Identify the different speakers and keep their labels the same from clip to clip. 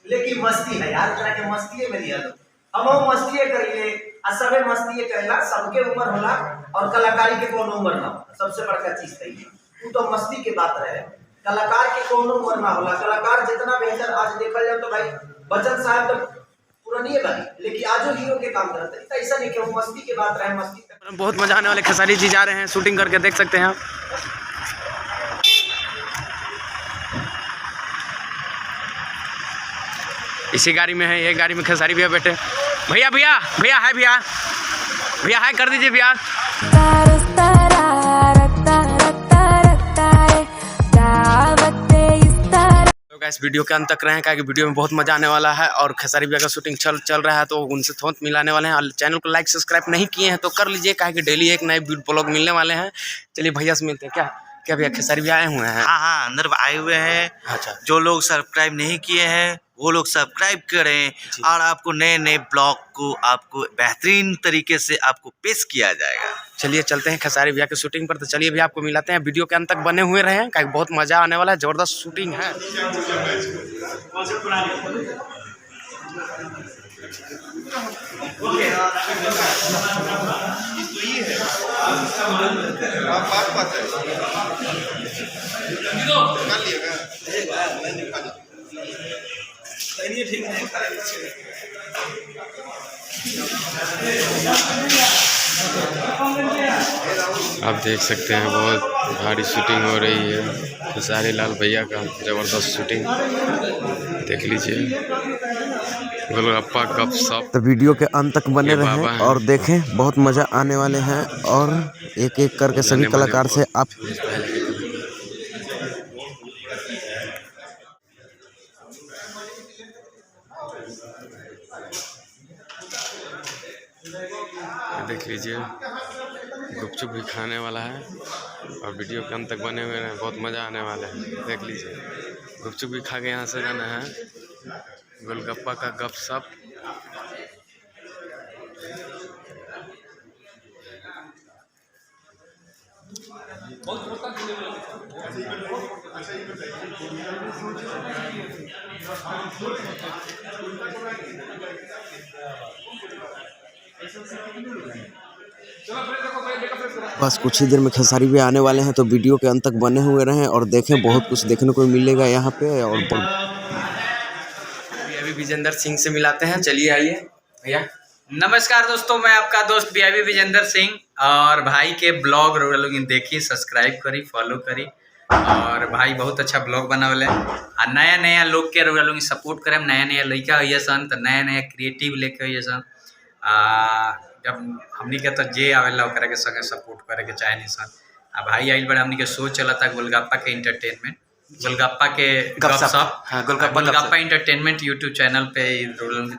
Speaker 1: लेकिन मस्ती है यार, तरह के मस्ती में लिया हम मस्ती करिए आ सबे मस्ती करेला, सबके उम्र होला और कलाकारी के कोनो उम्र ना होला। सबसे बड़का चीज है तू तो मस्ती के बात रहे, कलाकार के कोनो उम्र ना होला। कलाकार जितना बेहतर आज देखल जाए तो भाई बच्चन साहब तो पुरानी बनी, लेकिन आजो हीरो के काम करते हैं। ऐसा नहीं कि मस्ती के बात रहे, मस्ती
Speaker 2: बहुत मजा आने वाले खेसारी जी जा रहे हैं शूटिंग करके, देख सकते हैं आप। इसी गाड़ी में है, ये गाड़ी में खेसारी भैया बैठे। भैया भैया भैया हाय, भैया भैया हाय कर दीजिए भैया। तो गाइस वीडियो के अंत तक रहे, क्या वीडियो में बहुत मजा आने वाला है और खेसारी भैया का शूटिंग चल रहा है, तो उनसे थोड़ा मिलाने वाले हैं। और चैनल को लाइक सब्सक्राइब नहीं किए हैं तो कर लीजिए, क्या कि डेली एक नए ब्लॉग मिलने वाले हैं। चलिए भैया से मिलते हैं। क्या भैया खेसारी भैया आए हुए हैं?
Speaker 3: हाँ अंदर आए हुए हैं।
Speaker 2: अच्छा,
Speaker 3: जो लोग सब्सक्राइब नहीं किए हैं वो लोग सब्सक्राइब करें और आपको नए नए ब्लॉग को आपको बेहतरीन तरीके से आपको पेश किया जाएगा।
Speaker 2: चलिए चलते हैं खेसारी भैया की शूटिंग पर। तो चलिए भैया आपको मिलाते हैं, वीडियो के अंत तक बने हुए रहे, क्या बहुत मजा आने वाला है, जबरदस्त शूटिंग है। आप देख सकते हैं बहुत भारी शूटिंग हो रही है, खेसारी लाल भैया का जबरदस्त शूटिंग देख लीजिए। गोलगप्पा गपशप।
Speaker 4: तो वीडियो के अंत तक बने रहें और देखें, बहुत मज़ा आने वाले हैं। और एक एक करके सभी कलाकार से आप
Speaker 2: देख लीजिए, गुपचुप भी खाने वाला है और वीडियो के अंत तक बने हुए हैं, बहुत मज़ा आने वाला है। देख लीजिए, गुपचुप भी खा के यहाँ से जाना है। गोलगप्पा का गपशप।
Speaker 4: बस कुछ ही देर में खेसारी भी आने वाले हैं, तो वीडियो के अंत तक बने हुए रहें और देखें, बहुत कुछ देखने को मिलेगा यहाँ पे। और
Speaker 2: अभी विजेंद्र सिंह से मिलाते हैं, चलिए आइए भैया।
Speaker 5: नमस्कार दोस्तों, मैं आपका दोस्त वीआईपी विजेंद्र सिंह। और भाई के ब्लॉग लोग देखी, सब्सक्राइब करी, फॉलो करी। और भाई बहुत अच्छा ब्लॉग बनावले और नया नया लोग के लोग सपोर्ट करें। नया नया लड़का हुई सन तो नया नया क्रिएटिव लेके हुई सन। जब हमनी के तो जे आवेला ओकरा के संगे सपोर्ट करे के चाहे नहीं सन। भाई आइल बड़े हमनी के शो चला था गोलगप्पा के एंटरटेनमेंट, गोलगप्पा के गपशप।
Speaker 2: हाँ,
Speaker 5: गोलगप्पा एंटरटेनमेंट यूट्यूब चैनल पे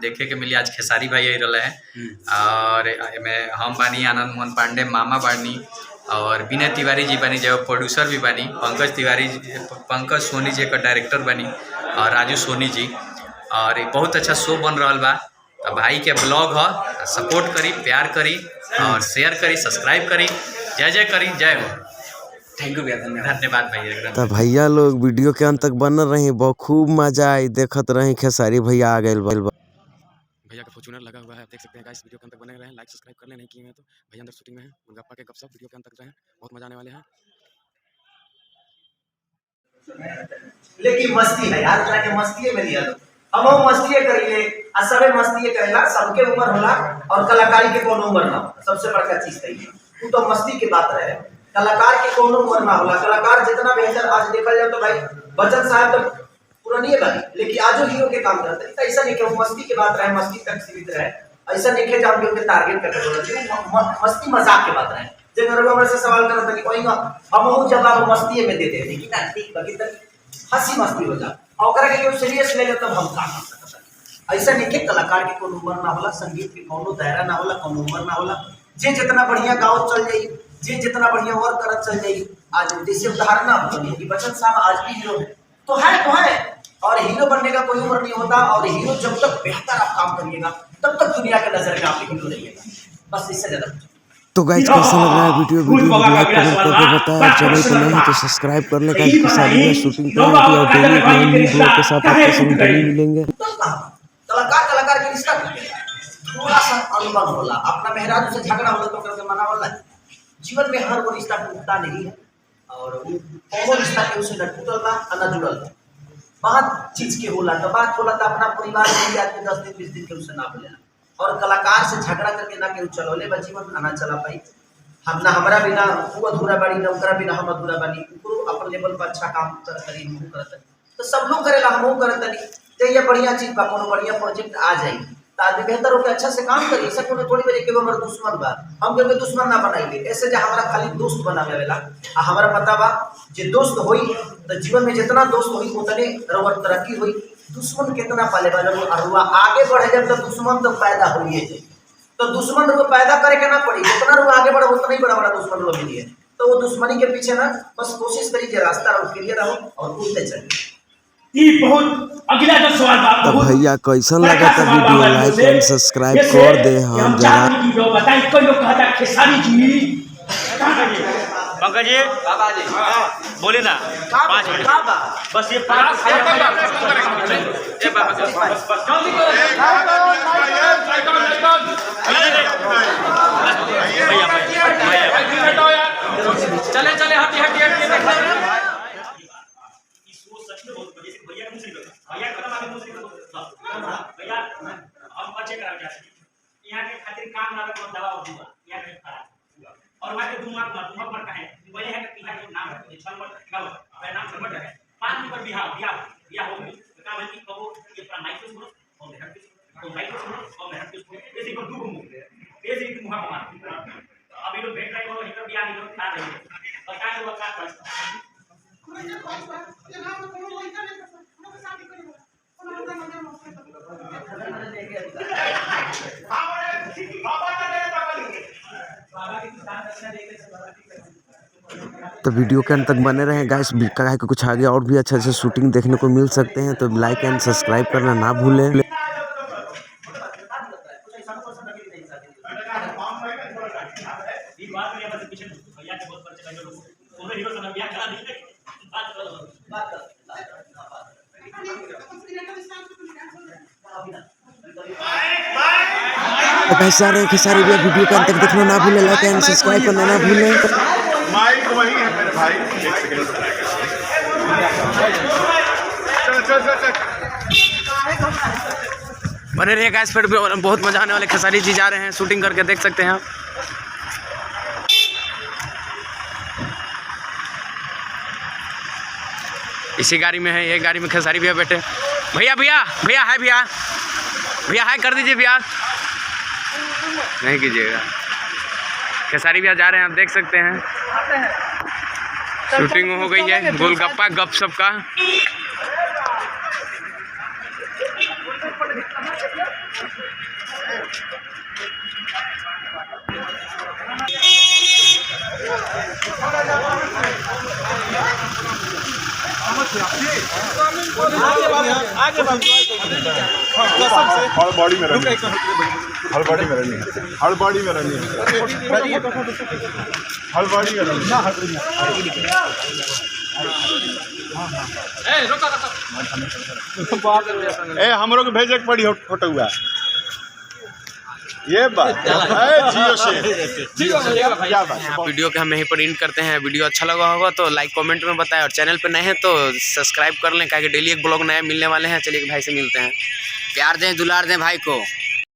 Speaker 5: देखे के मिली। आज खेसारी भाई आई रहा है और में हम बानी, आनंद मोहन पांडे मामा बानी और विनय तिवारी जी बनी जो प्रोड्यूसर भी बनी, पंकज सोनी जी का डायरेक्टर बनी और राजू सोनी जी। और बहुत अच्छा शो बन रहा बा। तो भाई के ब्लॉग है, सपोर्ट करी, प्यार करी और शेयर करी, सब्सक्राइब करी। जय जय करी, जय हो।
Speaker 2: थैंक यू भैया,
Speaker 5: धन्यवाद भैया एकदम।
Speaker 4: तो भैया लोग वीडियो के अंत तक बन रहे, बहुत खूब मजा आई, देखत रहे। खेसारी भैया आ गए,
Speaker 2: भैया का फॉर्च्यूनर लगा हुआ है, आप देख सकते हैं गाइस। वीडियो के अंत तक बने रहें, लाइक सब्सक्राइब करने नहीं किए हैं तो भैया अंदर शूटिंग में है। गोलगप्पा के गपशप, वीडियो के अंत तक रहें, बहुत मजा आने वाले हैं।
Speaker 1: लेकिन मस्ती है यार, तरह के मस्ती में लिया हम मस्ती करिए आ सबे मस्ती करेला, सबके उम्र होला और कलाकारी के कोनो उम्र ना होला। सबसे बड़का चीज है तू तो मस्ती के बात रहे, कलाकार के कोनो उम्र ना होला। कलाकार जितना बेहतर आज देखल जाए तो भाई बच्चन साहब तो पुरानी बनी, लेकिन आजो हीरो के काम करते हैं। ऐसा नहीं कि मस्ती के बात रहे, मस्ती तक सीमित रहे। ऐसा नहीं कि जान के टारगेट करके मस्ती मजाक के बात रहे। जब हमरे से सवाल करत है कि कोई हम जवाब मस्ती में देते हैं, लेकिन ना ठीक बाकी तक हंसी मस्ती हो जा और ओकरा के कोई सीरियस ले ले तब हम काम कर सकते हैं। ऐसा नहीं कि कलाकार के कोनो उम्र ना होला, संगीत के कोनो दायरा ना होला, कोनो उम्र ना होला। जे जितना बढ़िया गाओ चल जाई, जे जितना बढ़िया वर्क करत चल जाई। आज जैसे उदाहरण आपको कि बच्चन साहब आज भी हीरो है तो है और हीरो बनने का कोई उम्र नहीं होता। और हीरो जब तक बेहतर आप काम करिएगा तब तक दुनिया के नजर में आप हीरो रहिएगा। बस इससे ज्यादा
Speaker 4: तो गाइस कैसा लग रहा है वीडियो को लाइक कमेंट करके बताया। चैनल को नहीं है तो सब्सक्राइब कर ले गाइस। खेसारी भैया शूटिंग कर रहे हैं और डेली एक नए न्यू ब्लॉग के साथ आपके संग डेली मिलेंगे।
Speaker 1: कलाकार के रिश्ता थोड़ा सा अनुभव होला, अपना मेहरारू से झगड़ा होला तो करके मना होला। जीवन में हर वो रिश्ता टूटता नहीं है और वो रिश्ता के उसे न टूटल बा न जुड़ल बा। बहुत चीज के होला तो बात होला तो अपना परिवार में आदमी 10 दिन 20 दिन के उसे ना बोलेला और कलाकार से झगड़ा करके ना के चलौले बा जीवन ना चला पाई। हम ना हमारा बिना वो अधूरा बाड़ी ना ओकरा बिना हम अधूरा बानी। ऊपर अपन लेवल पर अच्छा काम करतनी हम करतनी तो सब लोग करेला हम करतनी। तो ये बढ़िया चीज बा, कोनो बढ़िया प्रोजेक्ट आ जाई तो आदमी बेहतर होकर अच्छा से काम करी। ऐसा कोनो थोड़ी बजे के हमर दुश्मन बा, हम के दुश्मन ना बनाइले। ऐसे जे हमारा खाली दोस्त बनावे वाला आ हमारा पता बा जे दोस्त होई तो जीवन में जितना दोस्त होई उतने रवर तरक्की होई। दुश्मन कितना पाले बा जब अरुआ आगे बढ़े जब तो दुश्मन तो पैदा होइए जाए। तो दुश्मन को पैदा करे के ना पड़ी, जितना रुआ आगे बढ़े उतना ही बड़ा बड़ा दुश्मन रुआ मिलिए। तो वो दुश्मनी के पीछे ना बस कोशिश करी जे रास्ता क्लियर रहो और उड़ते चलिए।
Speaker 6: बहुत अगला जो सवाल बात
Speaker 4: तो भैया कैसन लगा था वीडियो लाइक एंड सब्सक्राइब कर दे। हम जरा
Speaker 6: बताएं कोई लोग कहता खेसारी जी
Speaker 3: पंकज जी
Speaker 5: बाबा जी
Speaker 3: बोले ना 5 मिनट बस ये
Speaker 5: चले चले हटी हटी हटी
Speaker 6: यहाँ के खातिर काम ना रखो दवा दूंगा यहाँ के खराब और वहाँ के दूंगा पर कहे वही है कि यहाँ के नाम है छल मत गाओ मेरा नाम छल मत है 5 मिनट पर बिहार हो गई काम है कि कबो ये अपना माइक सुनो और मेहनत तो माइक सुनो और मेहनत सुनो ऐसे को दो मुंह ऐसे एक मुंह मार अब ये लोग भेट रहे हो इधर बिहार में खा रहे हैं और क्या लोग का
Speaker 4: तो वीडियो के अंत तक बने रहें गाइस। का कुछ आगे और भी अच्छे अच्छे शूटिंग देखने को मिल सकते हैं तो लाइक एंड सब्सक्राइब करना ना भूलें। तो गाइस सारे खेसारी भैया वीडियो के अंत तक देखना ना भूलें, लाइक एंड सब्सक्राइब करना ना भूलें।
Speaker 7: माइक वही है मेरे भाई। एक सेकंड
Speaker 2: बने रहिए गाइस, फिर बहुत मजा आने वाले खेसारी जी जा रहे हैं शूटिंग करके, देख सकते हैं आप। इसी गाड़ी में है, ये गाड़ी में खेसारी भैया बैठे। भैया भैया भैया हाय भैया भैया हाय कर दीजिए भैया, नहीं कीजिएगा। खेसारी भैया जा रहे हैं, आप देख सकते हैं। शूटिंग हो गई है, गोलगप्पा गपशप का।
Speaker 7: हर बॉडी में रहनी है, हर बॉडी में रहनी है, हर बॉडी में रहनी है, हर बॉडी में रहनी है। हमरों को भेजे के पड़ी फोटो हुआ ये बात जियो से क्या बात।
Speaker 2: वीडियो के हम यहीं पर एंड करते हैं। वीडियो अच्छा लगा होगा तो लाइक कमेंट में बताएं और चैनल पे नए हैं तो सब्सक्राइब कर लें, क्योंकि डेली एक ब्लॉग नया मिलने वाले हैं। चलिए भाई से मिलते हैं, प्यार दें दुलार दें भाई को।